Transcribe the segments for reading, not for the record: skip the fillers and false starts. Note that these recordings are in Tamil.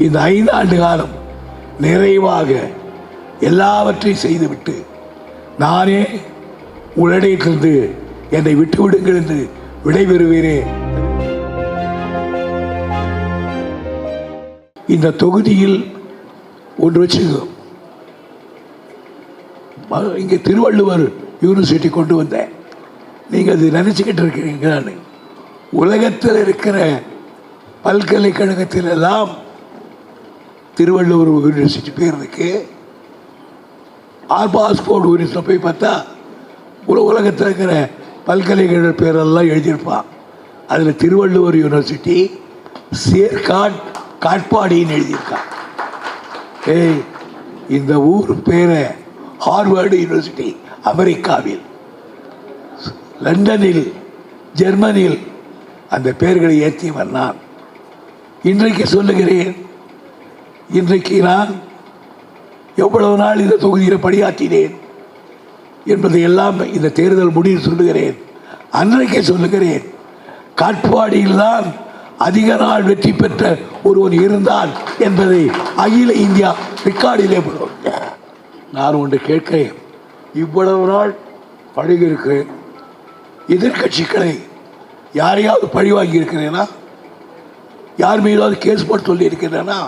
இந்த 5 ஆண்டு காலம் நிறைவாக எல்லாவற்றையும் செய்துவிட்டு நானே உங்களிடத்திலிருந்து என்னை விட்டுவிடுங்கள் என்று விடைபெறுவேன். இந்த தொகுதியில் ஒன்று வச்சுக்கோ, இங்கே திருவள்ளுவர் யூனிவர்சிட்டி கொண்டு வந்தேன். நீங்கள் அது நினச்சிக்கிட்டு இருக்கிறீங்கன்னு. உலகத்தில் இருக்கிற பல்கலைக்கழகத்தில் எல்லாம் திருவள்ளுவர் யூனிவர்சிட்டி பேர் இருக்கு. ஆர்பாஸ்போர்ட் யூனிவர்சிட்டி போய் பார்த்தா உலகத்தில் இருக்கிற பல்கலைக்கழக பேரெல்லாம் எழுதியிருப்பான். அதில் திருவள்ளுவர் யூனிவர்சிட்டி சேர்க்காட் காட்பாடின்னு எழுதியிருக்கான். இந்த ஊர் பேரை ஹார்வர்டு யூனிவர்சிட்டி அமெரிக்காவில், லண்டனில், ஜெர்மனியில் அந்த பெயர்களை ஏற்றியவன் நான். இன்றைக்கு சொல்லுகிறேன், இன்றைக்கு நான் எவ்வளவு நாள் இந்த தொகுதியில் பணியாற்றினேன் என்பதை எல்லாம் இந்த தேர்தல் முடிவில் சொல்லுகிறேன். அன்றைக்கே சொல்லுகிறேன், காட்பாடியில் தான் அதிக நாள் வெற்றி பெற்ற ஒருவன் இருந்தான் என்பதை அகில இந்தியா ரெக்கார்டிலே போடுவோம். நான் ஒன்று கேட்கிறேன், இவ்வளவு நாள் பழகியிருக்கிறேன், எதிர்கட்சிகளை யாரையாவது பழி வாங்கி இருக்கிறேனா? யார் மீதாவது கேஸ் போட்டு சொல்லி இருக்கிறேனா?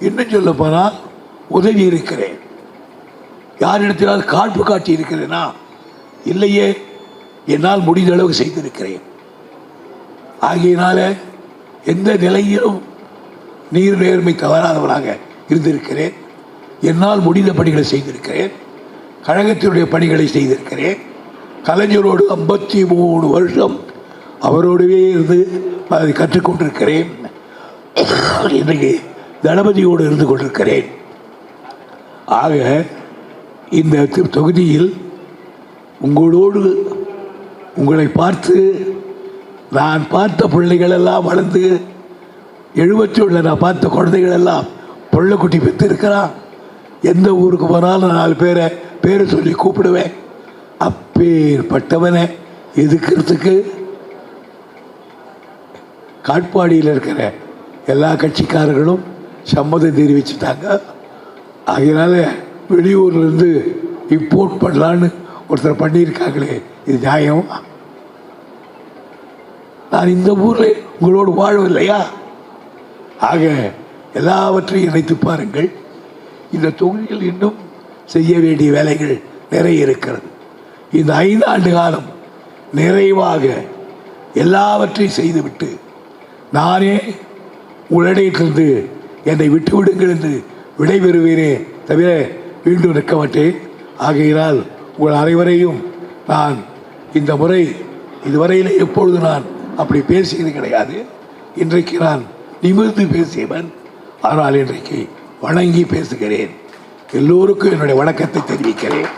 இன்னும் சொல்ல போனால் உதவி இருக்கிறேன். யாரிடத்திலாவது காழ்ப்பு காட்டி இருக்கிறேனா? இல்லையே. என்னால் முடிந்த அளவுக்கு செய்திருக்கிறேன். ஆகையினால எந்த நிலையிலும் நீர் நேர்மை தவறாதவனாக இருந்திருக்கிறேன். என்னால் முடிந்த பணிகளை செய்திருக்கிறேன். கழகத்தினுடைய பணிகளை செய்திருக்கிறேன். கலைஞரோடு 53 வருஷம் அவரோடவே இருந்து அதை கற்றுக்கொண்டிருக்கிறேன். இன்றைக்கு தளபதியோடு இருந்து கொண்டிருக்கிறேன். ஆக இந்த தொகுதியில் உங்களோடு உங்களை பார்த்து நான் பார்த்த பிள்ளைகள் எல்லாம் வளர்ந்து 71 நான் பார்த்த குழந்தைகள் எல்லாம் பொள்ளக்குட்டி பெற்று இருக்கிறான். எந்த ஊருக்கு போனாலும் 4 பேரை சொல்லி கூப்பிடுவேன். அப்பேற்பட்டவனை எதிர்க்கிறதுக்கு காட்பாடியில் இருக்கிற எல்லா கட்சிக்காரர்களும் சம்மதம் தெரிவிச்சுட்டாங்க. அதனால வெளியூர்லேருந்து இம்போர்ட் பண்ணலான்னு ஒருத்தர் பண்ணியிருக்காங்களே, இது நியாயம்? நான் இந்த ஊரில் உங்களோடு வாழவில்லையா? ஆக எல்லாவற்றையும் நினைத்து பாருங்கள். இந்த தொகுதியில் இன்னும் செய்ய வேண்டிய வேலைகள் நிறைய இருக்கிறது. இந்த 5 ஆண்டு காலம் நிறைவாக எல்லாவற்றையும் செய்துவிட்டு நானே உங்களிடத்திலிருந்து என்னை விட்டுவிடுங்கள் என்று விடைபெறுவேனே தவிர மீண்டும் நிற்க மாட்டேன். ஆகையினால் உங்கள் அனைவரையும் நான் இந்த முறை இதுவரையில் எப்பொழுது நான் அப்படி பேசியது கிடையாது. இன்றைக்கு நான் நிமிர்ந்து பேசியவன். ஆனால் இன்றைக்கு வணங்கி பேசுகிறேன். எல்லோருக்கும் என்னுடைய வணக்கத்தை தெரிவிக்கிறேன்.